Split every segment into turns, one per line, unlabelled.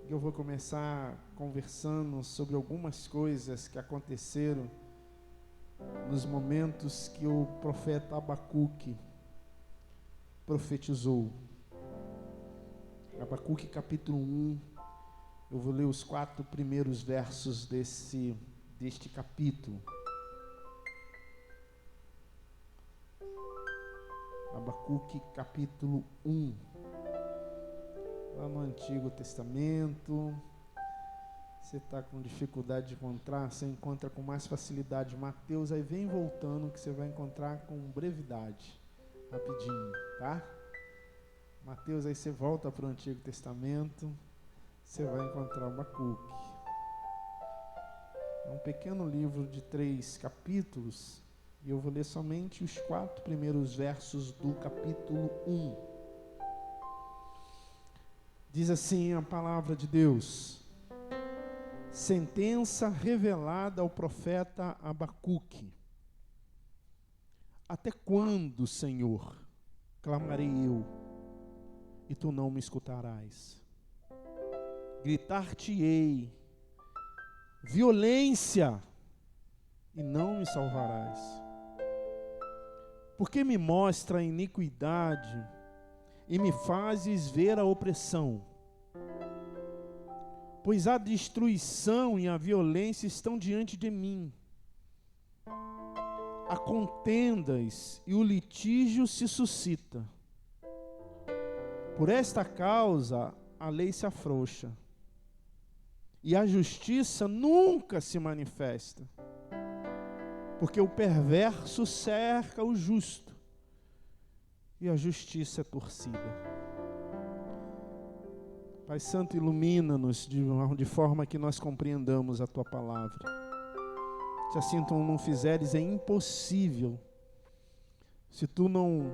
Eu vou começar conversando sobre algumas coisas que aconteceram nos momentos que o profeta Abacuque profetizou. Abacuque capítulo 1, eu vou ler os 4 primeiros versos deste capítulo. Abacuque capítulo 1, lá no Antigo Testamento. Você está com dificuldade de encontrar, você encontra com mais facilidade Mateus, aí vem voltando que você vai encontrar com brevidade, rapidinho, tá? Mateus, aí você volta para o Antigo Testamento, você vai encontrar Abacuque. É um pequeno livro de 3 capítulos, e eu vou ler somente os 4 primeiros versos do capítulo 1. Diz assim a palavra de Deus: sentença revelada ao profeta Abacuque. Até quando, Senhor, clamarei eu, e tu não me escutarás? Gritar-te-ei violência, e não me salvarás. Porque me mostra a iniquidade, e me fazes ver a opressão? Pois a destruição e a violência estão diante de mim. Há contendas e o litígio se suscita. Por esta causa a lei se afrouxa, e a justiça nunca se manifesta. Porque o perverso cerca o justo, e a justiça é torcida. Pai Santo, ilumina-nos de forma que nós compreendamos a Tua palavra. Se assim Tu não fizeres, é impossível. Se Tu não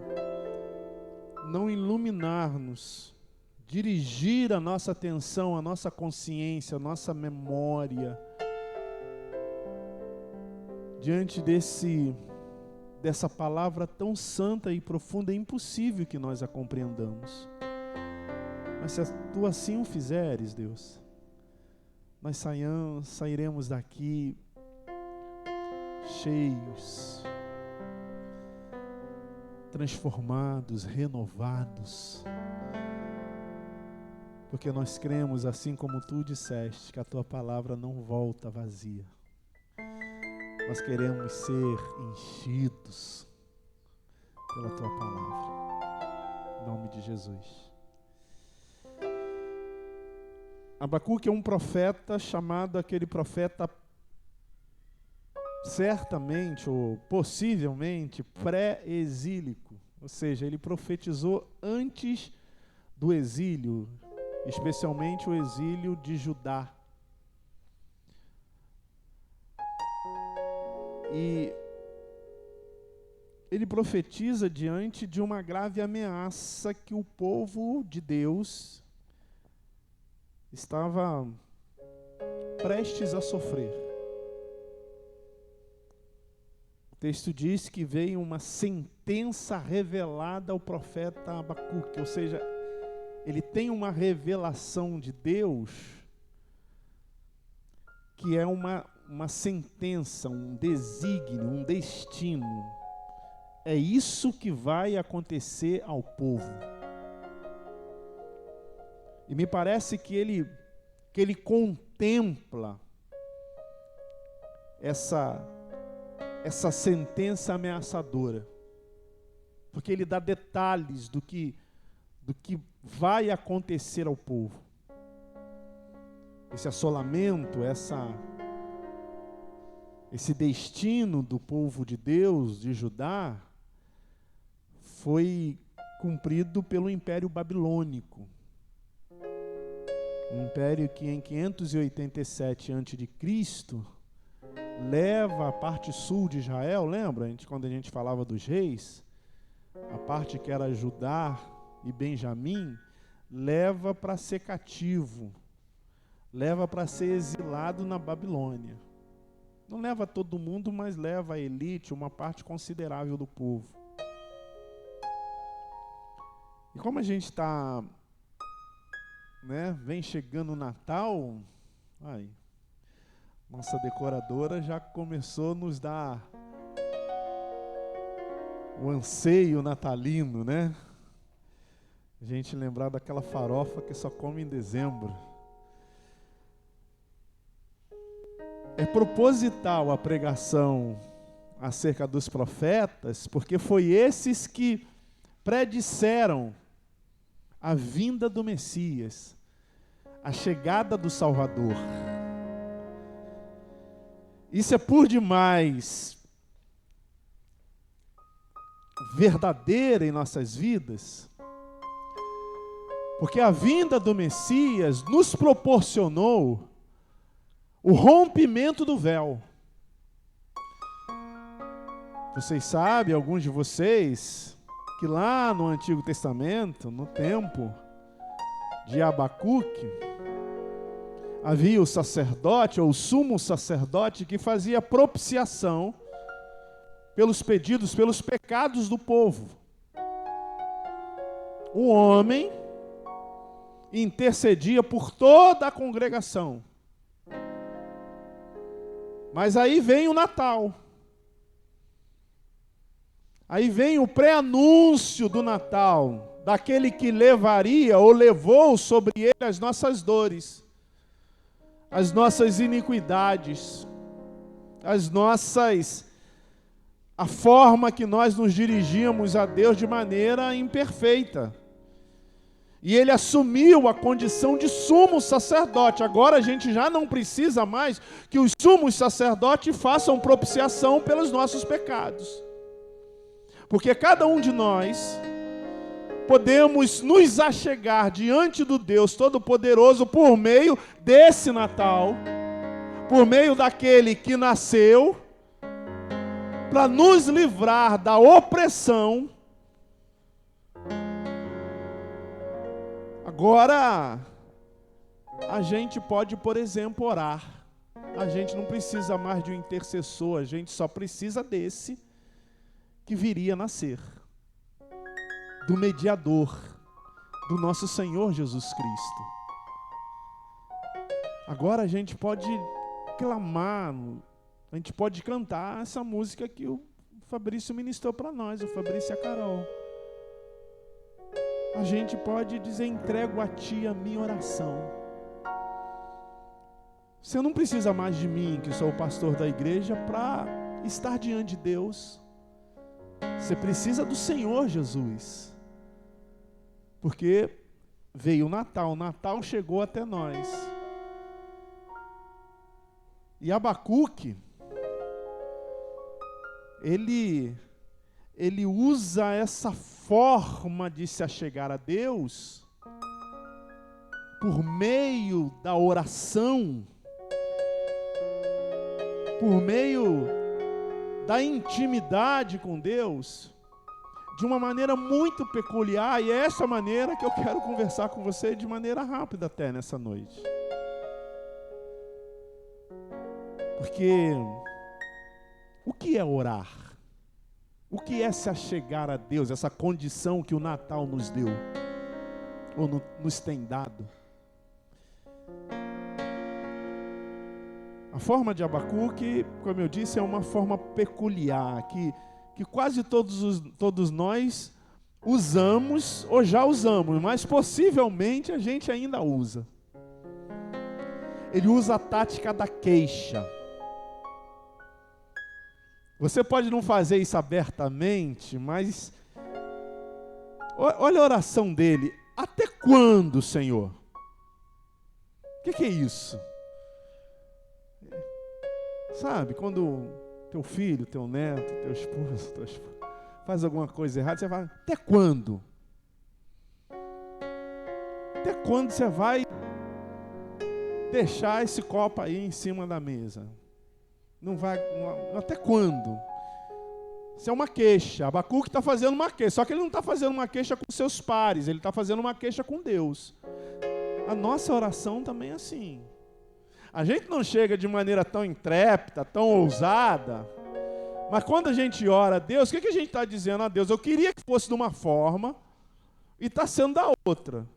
iluminar-nos, dirigir a nossa atenção, a nossa consciência, a nossa memória, diante dessa palavra tão santa e profunda, é impossível que nós a compreendamos. Mas se Tu assim o fizeres, Deus, nós sairemos daqui cheios, transformados, renovados, porque nós cremos, assim como Tu disseste, que a Tua palavra não volta vazia. Nós queremos ser enchidos pela Tua palavra, em nome de Jesus. Abacuque é um profeta chamado aquele profeta certamente ou possivelmente pré-exílico, ou seja, ele profetizou antes do exílio, especialmente o exílio de Judá. E ele profetiza diante de uma grave ameaça que o povo de Deus estava prestes a sofrer. O texto diz que veio uma sentença revelada ao profeta Abacuque, ou seja, ele tem uma revelação de Deus que é uma sentença, um desígnio, um destino. É isso que vai acontecer ao povo. E me parece que ele contempla essa sentença ameaçadora, porque ele dá detalhes do que vai acontecer ao povo. Esse assolamento, esse destino do povo de Deus, de Judá, foi cumprido pelo Império Babilônico. Um império que em 587 a.C. leva a parte sul de Israel, lembra? Quando a gente falava dos reis, a parte que era Judá e Benjamim, leva para ser cativo, leva para ser exilado na Babilônia. Não leva todo mundo, mas leva a elite, uma parte considerável do povo. E como a gente está né? Vem chegando o Natal, aí, nossa decoradora já começou a nos dar o anseio natalino, né? A gente lembrar daquela farofa que só come em dezembro. É proposital a pregação acerca dos profetas, porque foi esses que predisseram a vinda do Messias, a chegada do Salvador. Isso é por demais verdadeira em nossas vidas, porque a vinda do Messias nos proporcionou o rompimento do véu. Vocês sabem, alguns de vocês, que lá no Antigo Testamento, no tempo de Abacuque, havia o sacerdote, ou o sumo sacerdote, que fazia propiciação pelos pedidos, pelos pecados do povo. O homem intercedia por toda a congregação. Mas aí vem o Natal. Aí vem o pré-anúncio do Natal, daquele que levaria ou levou sobre ele as nossas dores, as nossas iniquidades, a forma que nós nos dirigíamos a Deus de maneira imperfeita. E ele assumiu a condição de sumo sacerdote. Agora a gente já não precisa mais que os sumos sacerdotes façam propiciação pelos nossos pecados. Porque cada um de nós podemos nos achegar diante do Deus Todo-Poderoso por meio desse Natal, por meio daquele que nasceu, para nos livrar da opressão. Agora, a gente pode, por exemplo, orar. A gente não precisa mais de um intercessor, a gente só precisa desse que viria a nascer, do mediador, do nosso Senhor Jesus Cristo. Agora a gente pode clamar, a gente pode cantar essa música que o Fabrício ministrou para nós, o Fabrício e a Carol. A gente pode dizer: entrego a Ti a minha oração. Você não precisa mais de mim, que sou o pastor da igreja, para estar diante de Deus. Você precisa do Senhor Jesus. Porque veio o Natal chegou até nós. E Abacuque, ele usa essa forma de se achegar a Deus por meio da oração, por meio da intimidade com Deus, de uma maneira muito peculiar, e é essa maneira que eu quero conversar com você de maneira rápida até nessa noite. Porque o que é orar? O que é se achegar a Deus, essa condição que o Natal nos deu, ou nos tem dado? A forma de Abacuque, como eu disse, é uma forma peculiar, que quase todos nós usamos, ou já usamos, mas possivelmente a gente ainda usa. Ele usa a tática da queixa. Você pode não fazer isso abertamente, mas olha a oração dele. Até quando, Senhor? O que é isso? Sabe, quando teu filho, teu neto, teu esposo, tua esposa faz alguma coisa errada, você fala: até quando? Até quando você vai deixar esse copo aí em cima da mesa? Não vai, até quando? Isso é uma queixa. Abacuque está fazendo uma queixa, só que ele não está fazendo uma queixa com seus pares, ele está fazendo uma queixa com Deus. A nossa oração também é assim. A gente não chega de maneira tão intrépida, tão ousada, mas quando a gente ora a Deus, o que a gente está dizendo a Deus? Eu queria que fosse de uma forma e está sendo da outra.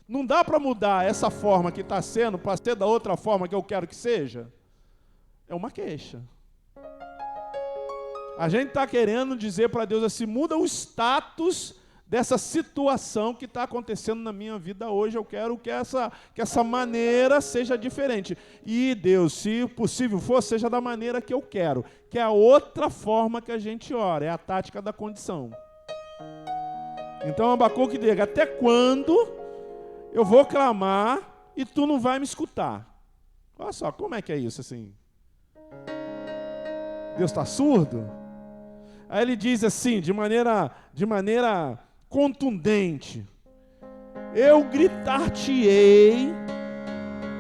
Não dá para mudar essa forma que está sendo para ser da outra forma que eu quero que seja? É uma queixa. A gente está querendo dizer para Deus assim, muda o status dessa situação que está acontecendo na minha vida hoje. Eu quero que essa maneira seja diferente. E Deus, se possível for, seja da maneira que eu quero. Que é a outra forma que a gente ora, é a tática da condição. Então Abacuque diga, até quando eu vou clamar e tu não vai me escutar? Olha só, como é que é isso assim? Deus está surdo? Aí ele diz assim, de maneira contundente, eu gritar-te-ei,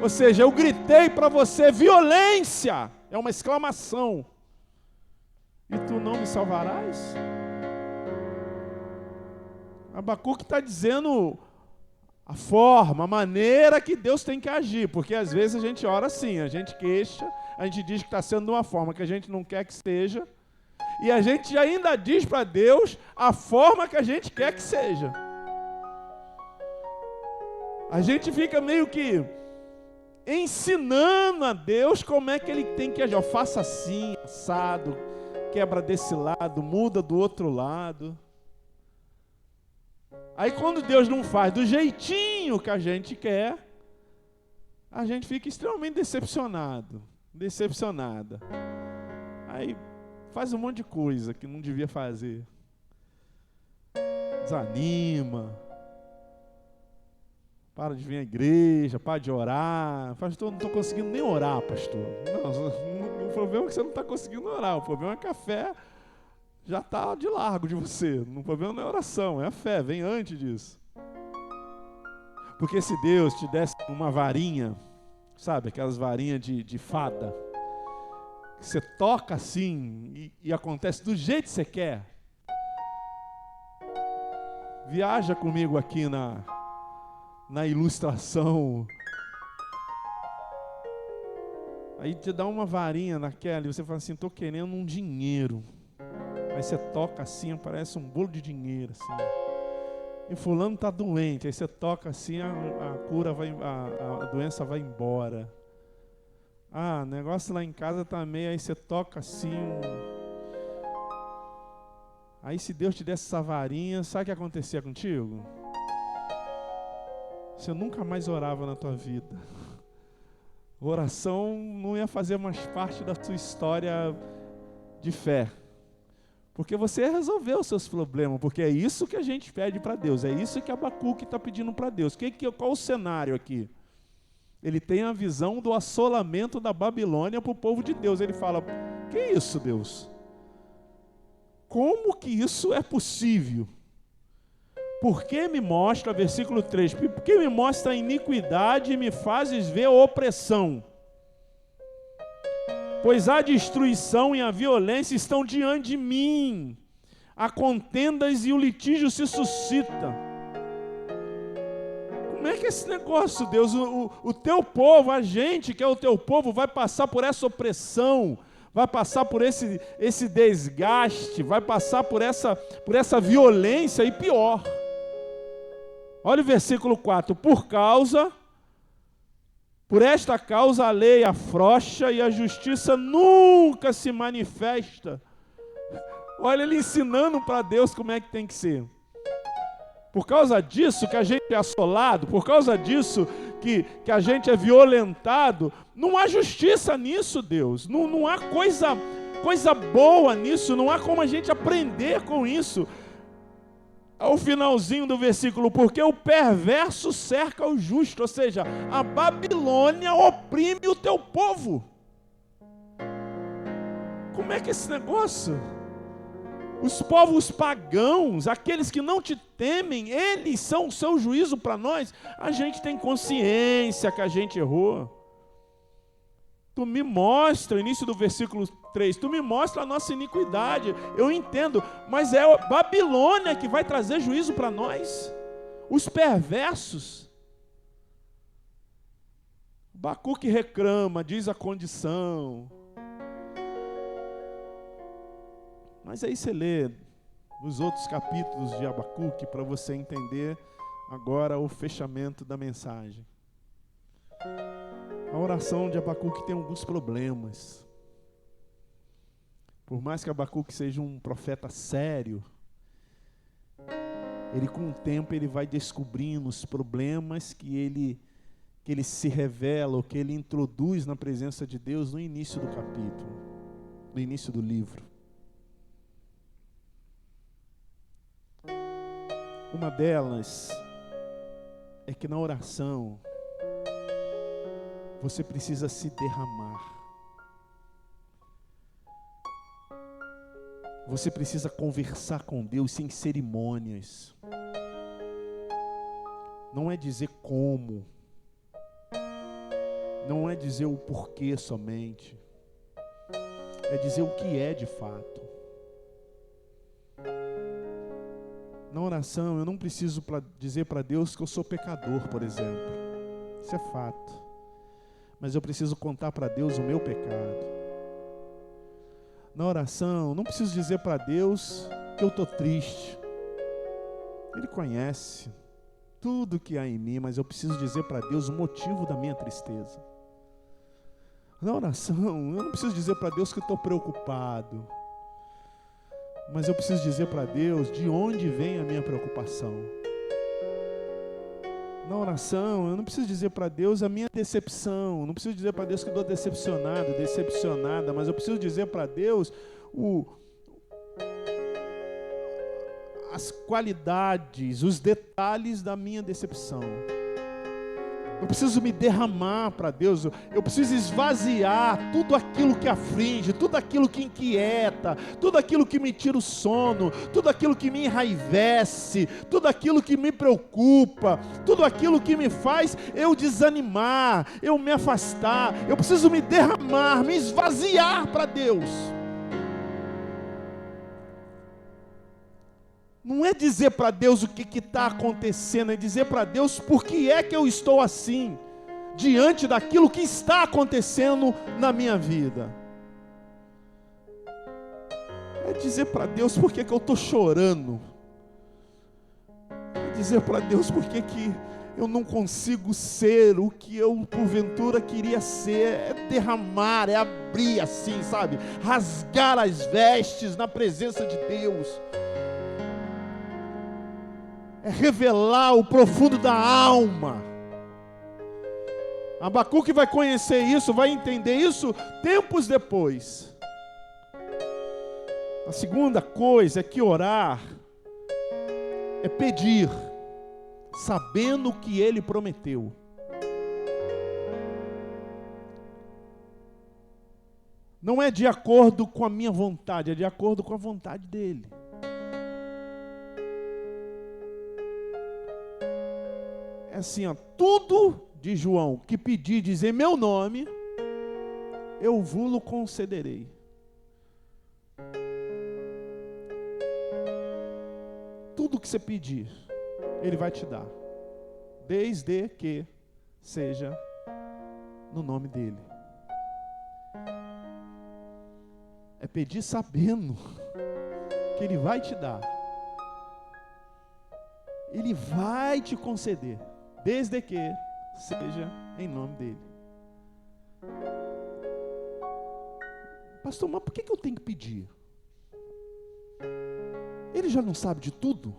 ou seja, eu gritei para você violência, é uma exclamação, e tu não me salvarás? Abacuque está dizendo a forma, a maneira que Deus tem que agir, porque às vezes a gente ora assim, a gente queixa, a gente diz que está sendo de uma forma que a gente não quer que seja, e a gente ainda diz para Deus a forma que a gente quer que seja. A gente fica meio que ensinando a Deus como é que Ele tem que agir. Ó, faça assim, assado, quebra desse lado, muda do outro lado. Aí quando Deus não faz do jeitinho que a gente quer, a gente fica extremamente decepcionada. Aí faz um monte de coisa que não devia fazer. Desanima. Para de vir à igreja, para de orar. Pastor, não estou conseguindo nem orar, pastor. Não, o problema é que você não está conseguindo orar. O problema é que a fé já está de largo de você. O problema não é a oração, é a fé, vem antes disso. Porque se Deus te desse uma varinha, sabe, aquelas varinhas de fada, que você toca assim e acontece do jeito que você quer. Viaja comigo aqui na ilustração. Aí te dá uma varinha naquela e você fala assim, estou querendo um dinheiro. Aí você toca assim, aparece um bolo de dinheiro assim. E fulano está doente, aí você toca assim, a doença vai embora. Ah, negócio lá em casa tá meio, aí você toca assim. Aí se Deus te desse essa varinha, sabe o que acontecia contigo? Você nunca mais orava na tua vida. A oração não ia fazer mais parte da sua história de fé. Porque você ia resolver os seus problemas, porque é isso que a gente pede para Deus, é isso que Abacuque está pedindo para Deus. Qual o cenário aqui? Ele tem a visão do assolamento da Babilônia para o povo de Deus. Ele fala, que isso, Deus? Como que isso é possível? Por que me mostra, versículo 3, por que me mostra a iniquidade e me fazes ver a opressão? Pois a destruição e a violência estão diante de mim, há contendas e o litígio se suscita. Como é que é esse negócio, Deus? O teu povo, a gente que é o teu povo, vai passar por essa opressão, vai passar por esse desgaste, vai passar por essa violência e pior. Olha o versículo 4, por esta causa a lei afrouxa e a justiça nunca se manifesta. Olha ele ensinando para Deus como é que tem que ser. Por causa disso que a gente é assolado, por causa disso que a gente é violentado, não há justiça nisso, Deus. Não há coisa boa nisso, não há como a gente aprender com isso. Ao finalzinho do versículo, porque o perverso cerca o justo, ou seja, a Babilônia oprime o teu povo. Como é que é esse negócio? Os povos pagãos, aqueles que não te temem, eles são o seu juízo para nós. A gente tem consciência que a gente errou. Tu me mostra, início do versículo 3, tu me mostra a nossa iniquidade, eu entendo, mas é a Babilônia que vai trazer juízo para nós, os perversos. Abacuque reclama, diz a condição, mas aí você lê os outros capítulos de Abacuque para você entender agora o fechamento da mensagem. A oração de Abacuque tem alguns problemas. Por mais que Abacuque seja um profeta sério, ele com o tempo ele vai descobrindo os problemas que ele se revela, ou que ele introduz na presença de Deus no início do capítulo, no início do livro. Uma delas é que na oração você precisa se derramar. Você precisa conversar com Deus sem cerimônias. Não é dizer como. Não é dizer o porquê somente. É dizer o que é de fato. Na oração, eu não preciso dizer para Deus que eu sou pecador, por exemplo. Isso é fato. Mas eu preciso contar para Deus o meu pecado. Na oração, não preciso dizer para Deus que eu estou triste. Ele conhece tudo que há em mim, mas eu preciso dizer para Deus o motivo da minha tristeza. Na oração, eu não preciso dizer para Deus que eu estou preocupado, mas eu preciso dizer para Deus de onde vem a minha preocupação. Na oração, eu não preciso dizer para Deus a minha decepção, não preciso dizer para Deus que eu estou decepcionado, decepcionada, mas eu preciso dizer para Deus as qualidades, os detalhes da minha decepção. Eu preciso me derramar para Deus, eu preciso esvaziar tudo aquilo que aflige, tudo aquilo que inquieta, tudo aquilo que me tira o sono, tudo aquilo que me enraivece, tudo aquilo que me preocupa, tudo aquilo que me faz eu desanimar, eu me afastar. Eu preciso me derramar, me esvaziar para Deus. Não é dizer para Deus o que está acontecendo, é dizer para Deus por que é que eu estou assim, diante daquilo que está acontecendo na minha vida. É dizer para Deus por que é que eu estou chorando. É dizer para Deus por que é que eu não consigo ser o que eu porventura queria ser. É derramar, é abrir assim, sabe? Rasgar as vestes na presença de Deus. É revelar o profundo da alma. Abacuque vai conhecer isso, vai entender isso tempos depois. A segunda coisa é que orar é pedir, sabendo o que ele prometeu. Não é de acordo com a minha vontade, é de acordo com a vontade dele. É assim, ó, tudo de João que pedir, dizer meu nome, eu vos concederei. Tudo que você pedir, ele vai te dar, desde que seja no nome dele. É pedir sabendo que ele vai te dar. Ele vai te conceder, desde que seja em nome dele. Pastor, mas por que eu tenho que pedir? Ele já não sabe de tudo?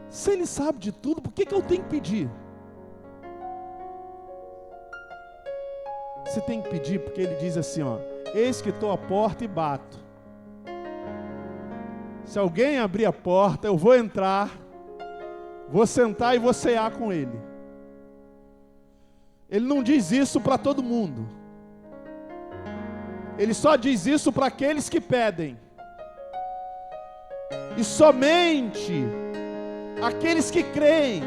Se ele sabe de tudo, por que eu tenho que pedir? Você tem que pedir porque ele diz assim, ó: eis que estou à porta e bato. Se alguém abrir a porta, eu vou entrar, vou sentar e vou cear com ele. Ele não diz isso para todo mundo. Ele só diz isso para aqueles que pedem. E somente aqueles que creem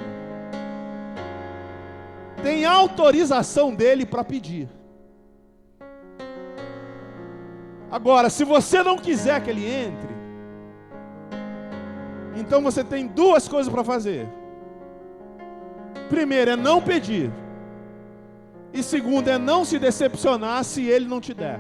têm autorização dele para pedir. Agora, se você não quiser que ele entre, então você tem duas coisas para fazer. Primeiro é não pedir. E segundo é não se decepcionar se ele não te der.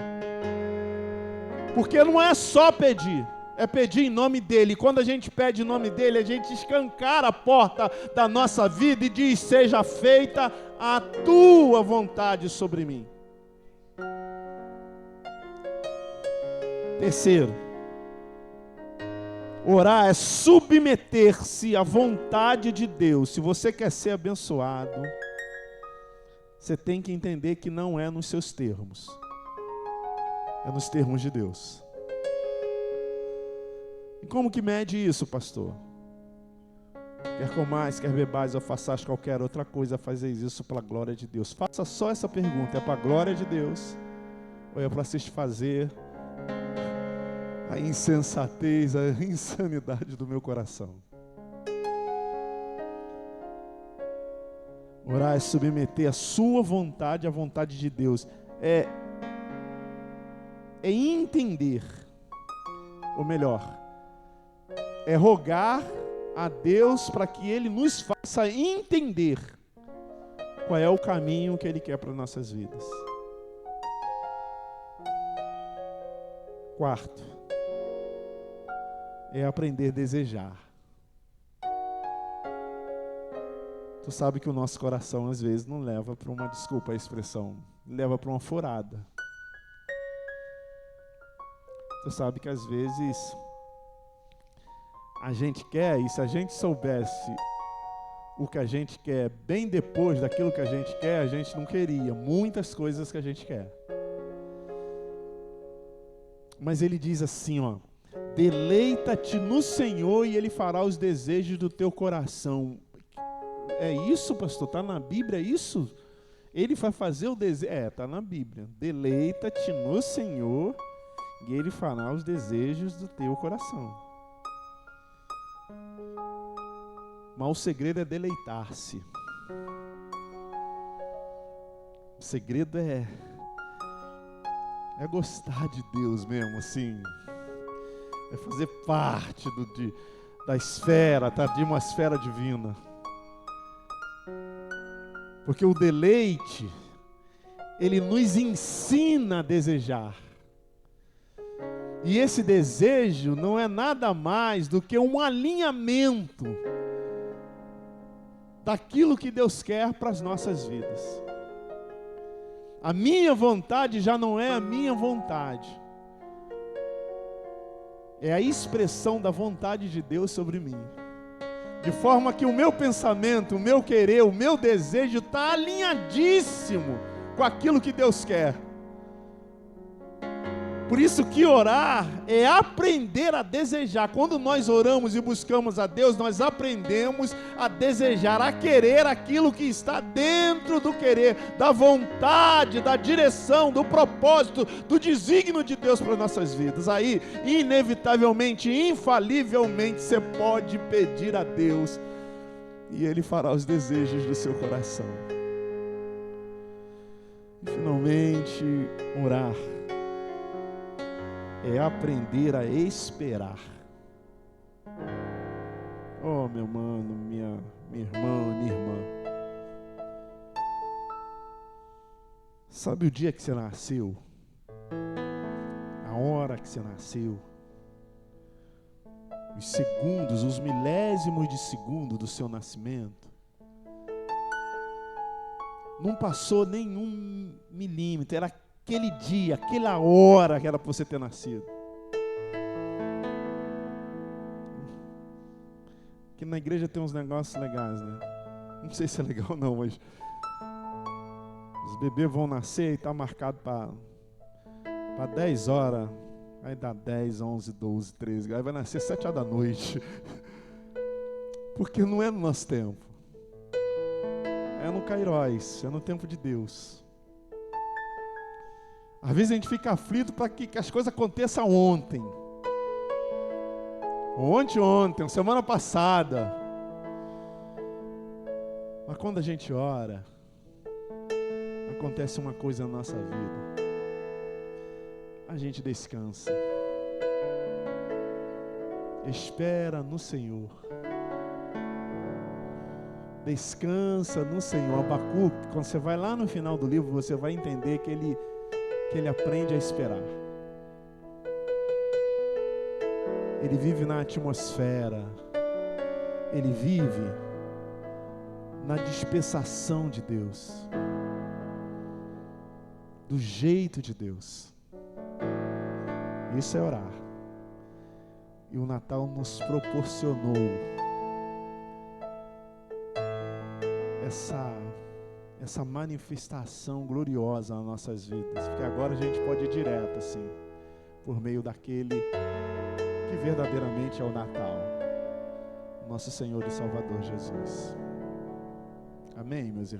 Porque não é só pedir, é pedir em nome dEle. Quando a gente pede em nome dEle, a gente escancara a porta da nossa vida e diz: seja feita a tua vontade sobre mim. Terceiro, orar é submeter-se à vontade de Deus. Se você quer ser abençoado, você tem que entender que não é nos seus termos, é nos termos de Deus. E como que mede isso, pastor? Quer comais, quer bebais ou façais qualquer outra coisa, fazeis isso pela glória de Deus. Faça só essa pergunta: é para a glória de Deus ou é para satisfazer a insensatez, a insanidade do meu coração? Orar é submeter a sua vontade à vontade de Deus. É entender, ou melhor, é rogar a Deus para que Ele nos faça entender qual é o caminho que Ele quer para nossas vidas. Quarto, é aprender a desejar. Tu sabe que o nosso coração às vezes não leva para uma, desculpa a expressão, leva para uma furada. Tu sabe que às vezes a gente quer, e se a gente soubesse o que a gente quer bem depois daquilo que a gente quer, a gente não queria muitas coisas que a gente quer. Mas ele diz assim, ó: deleita-te no Senhor e Ele fará os desejos do teu coração. É isso, pastor? Está na Bíblia, é isso? Ele vai fazer o desejo. Está na Bíblia. Deleita-te no Senhor e Ele fará os desejos do teu coração. Mas o segredo é deleitar-se. O segredo é gostar de Deus mesmo, assim. É fazer parte da esfera, tá? De uma esfera divina. Porque o deleite, ele nos ensina a desejar. E esse desejo não é nada mais do que um alinhamento daquilo que Deus quer para as nossas vidas. A minha vontade já não é a minha vontade. É a expressão da vontade de Deus sobre mim. De forma que o meu pensamento, o meu querer, o meu desejo está alinhadíssimo com aquilo que Deus quer. Por isso que orar é aprender a desejar. Quando nós oramos e buscamos a Deus, nós aprendemos a desejar, a querer aquilo que está dentro do querer, da vontade, da direção, do propósito, do desígnio de Deus para nossas vidas. Aí, inevitavelmente, infalivelmente, você pode pedir a Deus e Ele fará os desejos do seu coração. E finalmente, orar é aprender a esperar. Oh, meu mano, minha irmã, minha irmã. Sabe o dia que você nasceu? A hora que você nasceu? Os segundos, os milésimos de segundo do seu nascimento? Não passou nenhum milímetro, era aquele dia, aquela hora que era para você ter nascido. Que na igreja tem uns negócios legais, né? Não sei se é legal ou não, mas os bebês vão nascer e está marcado para 10 horas. Aí dá 10, 11, 12, 13. Aí vai nascer 7 horas da noite. Porque não é no nosso tempo. É no Kairos, é no tempo de Deus. Às vezes a gente fica aflito para que as coisas aconteçam ontem. Ontem, semana passada. Mas quando a gente ora, acontece uma coisa na nossa vida. A gente descansa. Espera no Senhor. Descansa no Senhor. Abacuque, quando você vai lá no final do livro, você vai entender que ele aprende a esperar. Ele vive na atmosfera. Ele vive na dispensação de Deus, do jeito de Deus. Isso é orar. E o Natal nos proporcionou essa manifestação gloriosa nas nossas vidas, porque agora a gente pode ir direto assim, por meio daquele que verdadeiramente é o Natal, nosso Senhor e Salvador Jesus. Amém, meus irmãos?